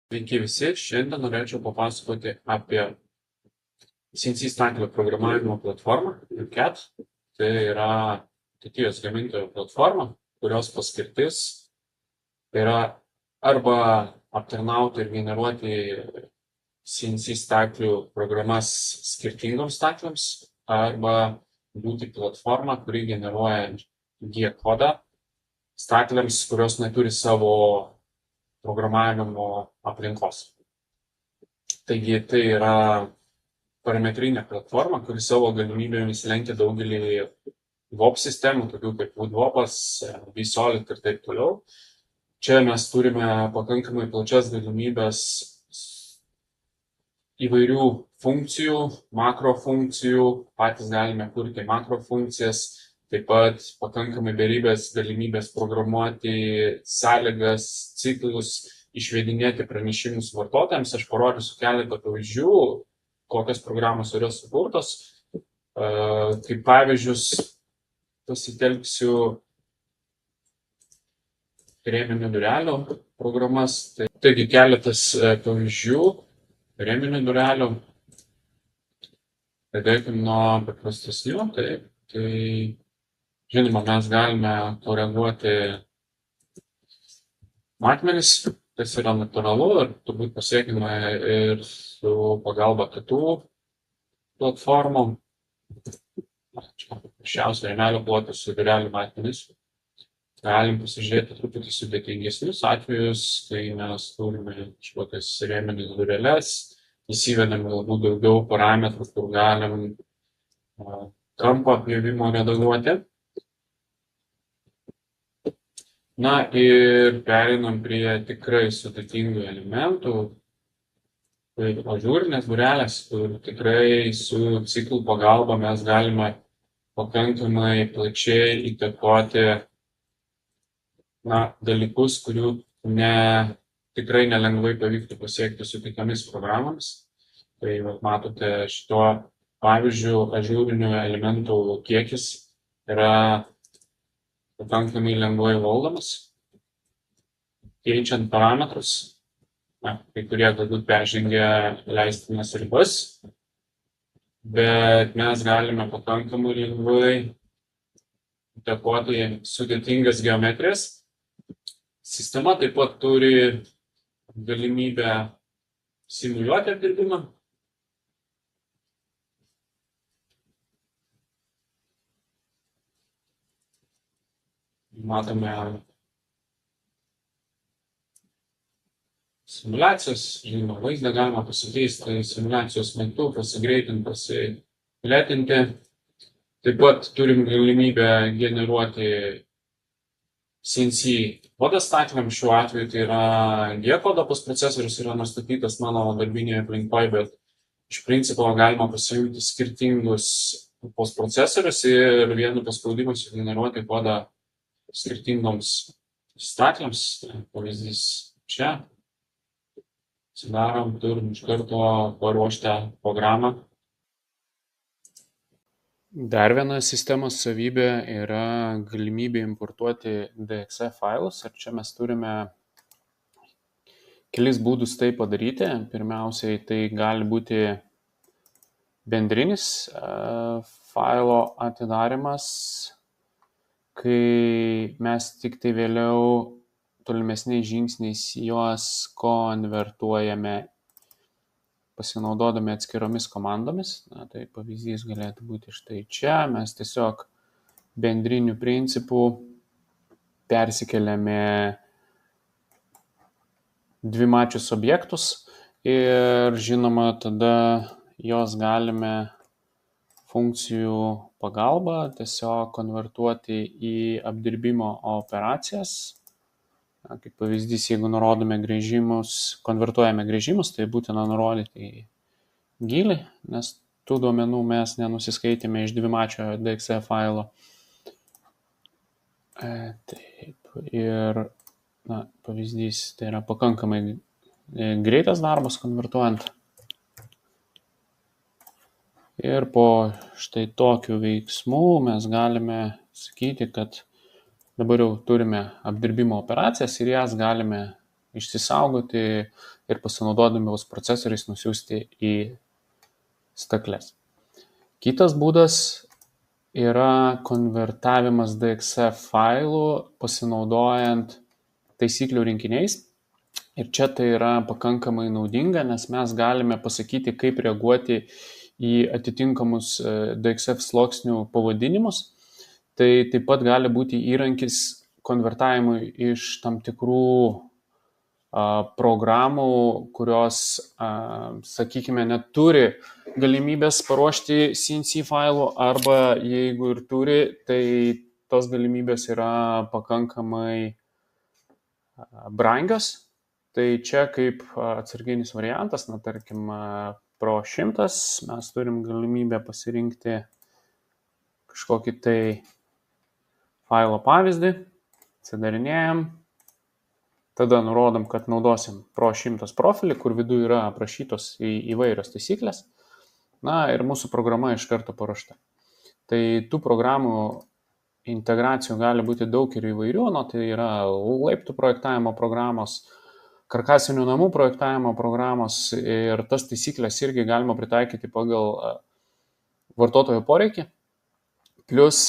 Sveiki visi, šiandien norėčiau papasakoti apie CNC staklio programavimo platformą CAD. Tai yra Vokietijos gamintojo platforma, kurios paskirtis yra arba aptarnauti ir generuoti CNC staklių programas skirtingoms stakliams, arba būti platforma, kuri generuoja G-kodą stakliams, kurios neturi savo programavimo aplinkos. Taigi tai yra parametrinė platforma, kuri savo galimybėmis lenkia daugelį VOP sistemų, tokių kaip Woodwopas, vSolid ir taip toliau. Čia mes turime pakankamai plačias galimybės įvairių funkcijų, makrofunkcijų, patys galime kurti makrofunkcijas, taip pat pakankamai beribės galimybės programuoti sąlygas, ciklus, išvedinėti pranešimus vartotojams. Aš parodysiu keletą pavyzdžių, kokios programos yra sukurtos. Kaip pavyzdžius pasitelksiu rėminių durelių programas. Taigi keletas pavyzdžių rėminių durelių. Pradėkime nuo paprastesnių. Tai žinoma, mes galime koreguoti matmenis, tas yra natūralu ir turbūt pasiekime ir su pagalba kitų platformų. Paprasčiausia rėmelio plotis su durelių matmenis. Galim pasižiūrėti truputį sudėtingesnius atvejus, kai mes turime kažkokias rėminių dureles, įsivedame galbūt daugiau parametrų, kur galim kampo apjovimo redaguoti. Na ir pereinam prie tikrai sudėtingų elementų, kaip ažūrinės durelės, kur tikrai su ciklų pagalba mes galime pakankamai plačiai įtakoti dalykus, kurių tikrai nelengvai pavyktų pasiekti su kitomis programomis. Tai matote šituo pavyzdžiu, ažūrinių elementų kiekis yra pakankamai lengvai valdomas. Keičiant parametrus, kai kurie galbūt peržengia leistinas ribas, bet mes galime pakankamai lengvai įtakoti sudėtingas geometrijas. Sistema taip pat turi galimybę simuliuoti apdirbimą. Matome simuliacijas, žinoma, vaizdą galima pasikeisti simuliacijos metu, pasigreitinti, pasilėtinti. Taip pat turim galimybę generuoti CNC kodą stakliams. Šiuo atveju tai yra G-kodo procesorius yra nustatytas mano darbinėje aplinkoje, bet iš principo galima pasijungti skirtingus postprocesorius ir vienu paspaudimu sugeneruoti kodą skirtingoms stakliams. Pavyzdys čia. Atsidarom, turim iš karto paruoštą programą. Dar viena sistemos savybė yra galimybė importuoti DXF failus. Ir čia mes turime kelis būdus tai padaryti. Pirmiausiai, tai gali būti bendrinis failo atidarimas, kai mes tik tai vėliau tolimesniais žingsniais juos konvertuojame pasinaudodami atskiromis komandomis. Tai pavyzdys galėtų būti štai čia. Mes tiesiog bendriniu principu persikeliame dvimačius objektus ir žinoma tada jos galime funkcijų pagalba tiesiog konvertuoti į apdirbimo operacijas. Kaip pavyzdys, jeigu nurodome grįžimus, konvertuojame grįžimus, tai būtina nurodyti į gylį, nes tų duomenų mes nenusiskaitėme iš dvimačio DXF failo. Taip, ir pavyzdys, tai yra pakankamai greitas darbas konvertuojant. Ir po štai tokių veiksmų mes galime sakyti, kad dabar jau turime apdirbimo operacijas ir jas galime išsisaugoti ir pasinaudodami vos procesoriais nusiųsti į stakles. Kitas būdas yra konvertavimas DXF failų pasinaudojant taisyklių rinkiniais. Ir čia tai yra pakankamai naudinga, nes mes galime pasakyti, kaip reaguoti į atitinkamus DXF sluoksnių pavadinimus. Tai taip pat gali būti įrankis konvertavimui iš tam tikrų programų, kurios, sakykime, neturi galimybės paruošti CNC failų, arba jeigu ir turi, tai tos galimybės yra pakankamai brangios. Tai čia kaip atsarginis variantas, tarkim, Pro 100 mes turim galimybę pasirinkti kažkokį tai failo pavyzdį, atsidarinėjam, tada nurodom, kad naudosim Pro 100 profilį, kur viduje yra aprašytos įvairios taisyklės. Ir mūsų programa iš karto paruošta. Tai tų programų integracijų gali būti daug ir įvairių, tai yra laiptų projektavimo programos, karkasinių namų projektavimo programos, ir tas taisyklės irgi galima pritaikyti pagal vartotojo poreikį. Plus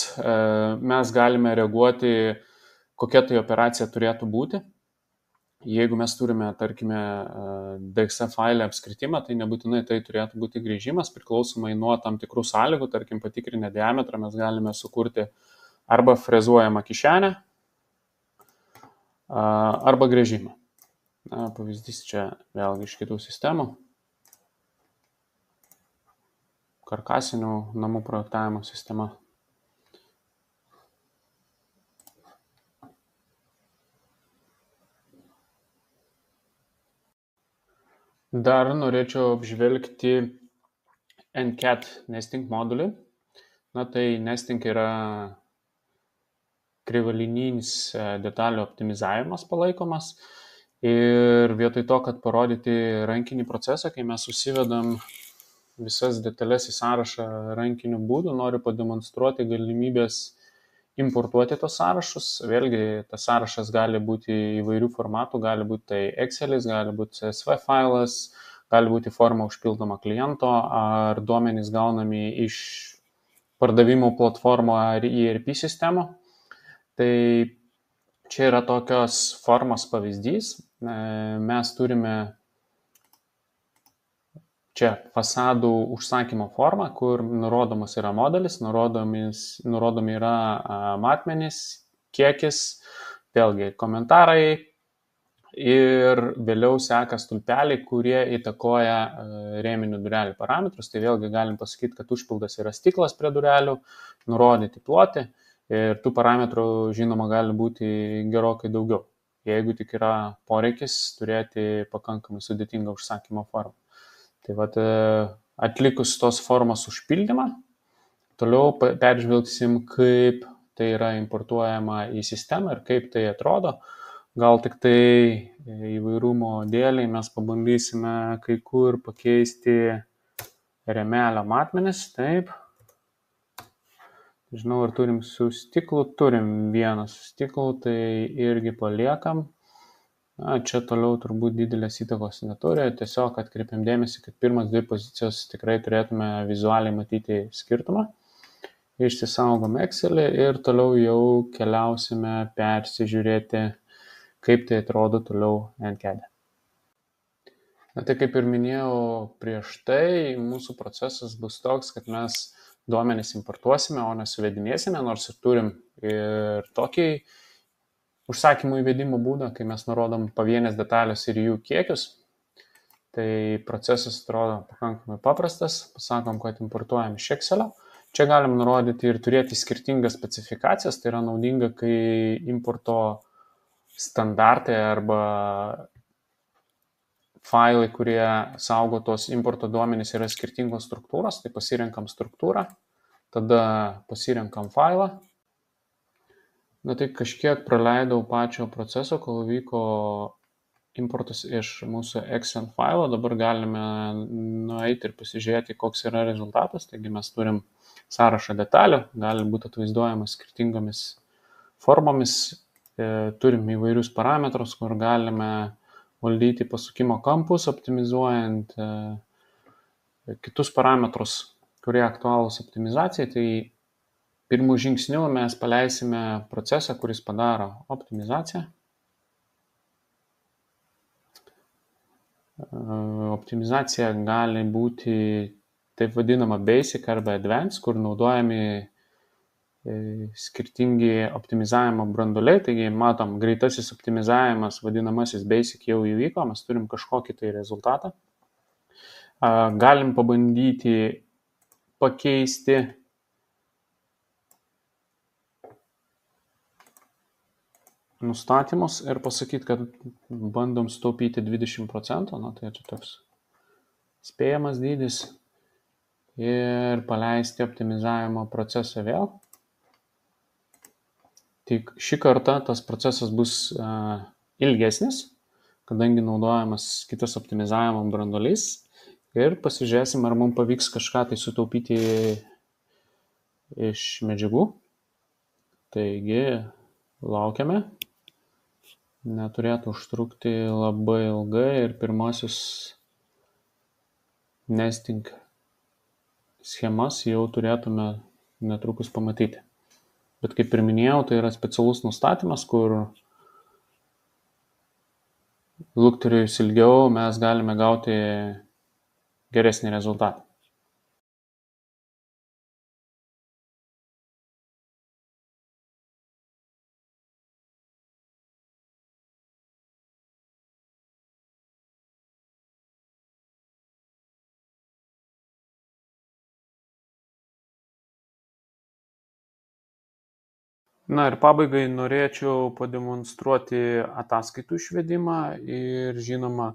mes galime reaguoti, kokia tai operacija turėtų būti. Jeigu mes turime, tarkime, DXF failę apskritimą, tai nebūtinai tai turėtų būti grįžimas, priklausomai nuo tam tikrų sąlygų, tarkim, patikrinę diametrą mes galime sukurti arba frezuojamą kišenę, arba grįžimą. Pavyzdys čia vėlgi iš kitų sistemų. Karkasinių namų projektavimo sistema. Dar norėčiau apžvelgti NCAD nesting modulį. Tai nesting yra kryvalininis detalių optimizavimas palaikomas. Ir vietoj to, kad parodyti rankinį procesą, kai mes susivedam visas detalės į sąrašą rankiniu būdu, noriu pademonstruoti galimybės importuoti tos sąrašus. Vėlgi, tas sąrašas gali būti įvairių formatų, gali būti tai Excelis, gali būti CSV failas, gali būti forma užpildoma kliento, ar duomenys gaunami iš pardavimų platformų ar ERP sistemų. Tai čia yra tokios formos pavyzdys. Mes turime čia fasadų užsakymo formą, kur nurodomas yra modelis, nurodomi yra matmenys, kiekis, vėlgi komentarai ir vėliau seka stulpeliai, kurie įtakoja rėminių durelių parametrus. Tai vėlgi galim pasakyti, kad užpildas yra stiklas prie durelių, nurodyti plotį, ir tų parametrų, žinoma, gali būti gerokai daugiau, jeigu tik yra poreikis turėti pakankamai sudėtingą užsakymo formą. Tai atlikus tos formos užpildymą, toliau peržvelgsim, kaip tai yra importuojama į sistemą ir kaip tai atrodo. Gal tik tai įvairumo dėliai mes pabandysime kai kur pakeisti rėmelio matmenis. Taip. Žinau, ar turim su stiklu, turim vieną su stiklu, tai irgi paliekam. Čia toliau turbūt didelės įtakos neturi, tiesiog atkreipiam dėmesį, kad pirmas dvi pozicijos tikrai turėtume vizualiai matyti skirtumą. Išsisaugom Excelį ir toliau jau keliausime persižiūrėti, kaip tai atrodo toliau NCAD. Tai kaip ir minėjau prieš tai, mūsų procesas bus toks, kad mes duomenis importuosime, o nesuvedinėsime, nors ir turim ir tokį užsakymų įvedimo būdą, kai mes nurodom pavienės detalės ir jų kiekius. Tai procesas atrodo pakankamai paprastas. Pasakom, kad importuojam iš Excelio. Čia galim nurodyti ir turėti skirtingas specifikacijas. Tai yra naudinga, kai importo standartai arba failai, kurie saugo tos importo duomenys, yra skirtingos struktūros. Tai pasirenkam struktūrą, tada pasirenkam failą. Tai kažkiek praleidau pačio proceso, kol vyko importas iš mūsų XN failo. Dabar galime nueiti ir pasižiūrėti, koks yra rezultatas. Taigi mes turim sąrašą detalių, gali būti atvaizduojamas skirtingomis formomis. Turim įvairius parametrus, kur galime valdyti pasukimo kampus, optimizuojant kitus parametrus, kurie aktualūs optimizacijai. Tai pirmų žingsnių mes paleisime procesą, kuris padaro optimizaciją. Optimizacija gali būti taip vadinama basic arba advanced, kur naudojami skirtingi optimizavimo branduoliai. Taigi matom, greitasis optimizavimas, vadinamasis basic jau įvyko, mes turim kažkokį tai rezultatą. Galim pabandyti pakeisti nustatymus ir pasakyti, kad bandom sutaupyti 20%, tai čia toks spėjamas dydis, ir paleisti optimizavimo procesą vėl. Tik šį kartą tas procesas bus ilgesnis, kadangi naudojamas kitas optimizavimo branduolys, ir pasižiūrėsim, ar mums pavyks kažką tai sutaupyti iš medžiagų. Taigi laukiame. Neturėtų užtrukti labai ilgai ir pirmasis nesting schemas jau turėtume netrukus pamatyti. Bet kaip ir minėjau, tai yra specialus nustatymas, kur lukterėjus ilgiau mes galime gauti geresnį rezultatą. Na ir pabaigai norėčiau pademonstruoti ataskaitų išvedimą ir žinoma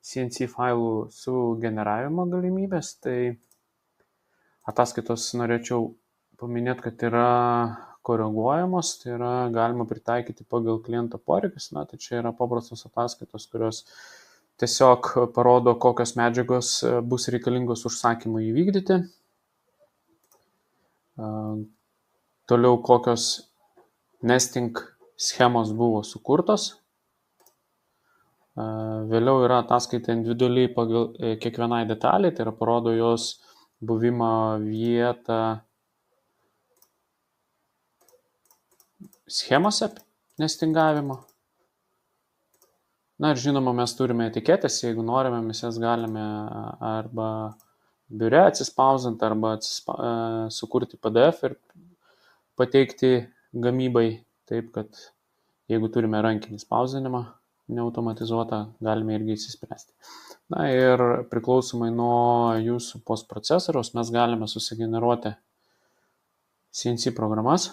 CNC failų sugeneravimo galimybės. Tai ataskaitos norėčiau paminėti, kad yra koreguojamos, tai yra galima pritaikyti pagal kliento poreikius. Tai čia yra paprastos ataskaitos, kurios tiesiog parodo, kokios medžiagos bus reikalingos užsakymui įvykdyti. Toliau kokios nesting schemos buvo sukurtos. Vėliau yra ataskaita individualiai pagal kiekvienai detaliai, tai yra parodo jos buvimo vietą schemose nestingavimo. Ir žinoma, mes turime etiketės, jeigu norime, mes jas galime arba biure atsispausdinti, arba sukurti PDF ir pateikti gamybai, taip kad jeigu turime rankinį spausdinimą neautomatizuotą, galime irgi įsispręsti. Ir priklausomai nuo jūsų postprocesoriaus mes galime susigeneruoti CNC programas.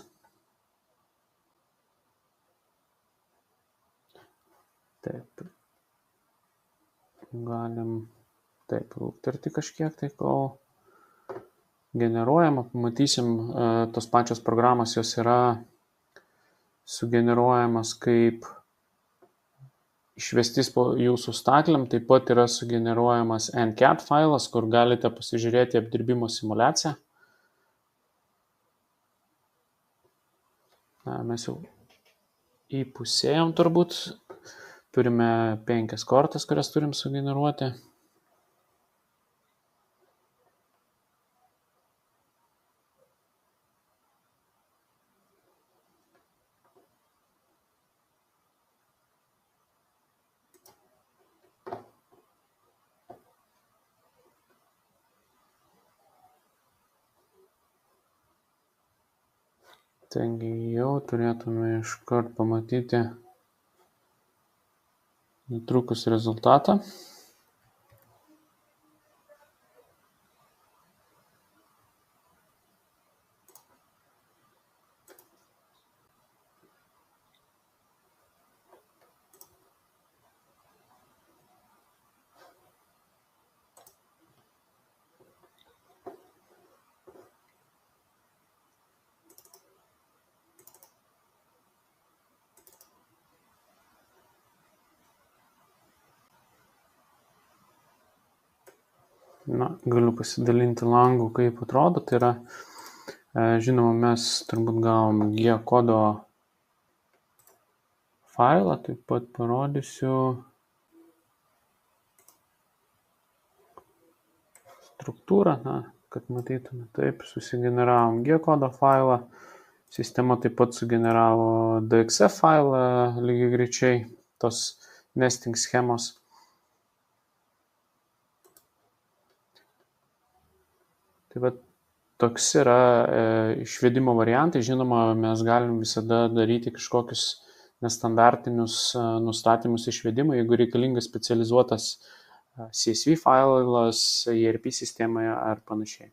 Taip. Galim lukterti kažkiek, tai kol generuojama, pamatysim, tos pačios programos jos yra sugeneruojamas kaip išvestis po jūsų stakliam, taip pat yra sugeneruojamas NCAD failas, kur galite pasižiūrėti apdirbimo simulaciją. Mes jau įpusėjom turbūt, turime 5 kortas, kurias turim sugeneruoti. Taigi jau turėtume iškart pamatyti netrukus rezultatą. Galiu pasidalinti langų, kaip atrodo. Tai yra, žinoma, mes turbūt gavom G-kodo failą, taip pat parodysiu. struktūrą, kad matytume, taip, susigeneravom G-kodo failą, sistema taip pat sugeneravo DXF failą lygiai greičiai, tos nesting schemos. Tai va, toks yra išvedimo variantai. Žinoma, mes galim visada daryti kažkokius nestandartinius nustatymus išvedimui, jeigu reikalingas specializuotas CSV failas ERP sistemoje ar panašiai.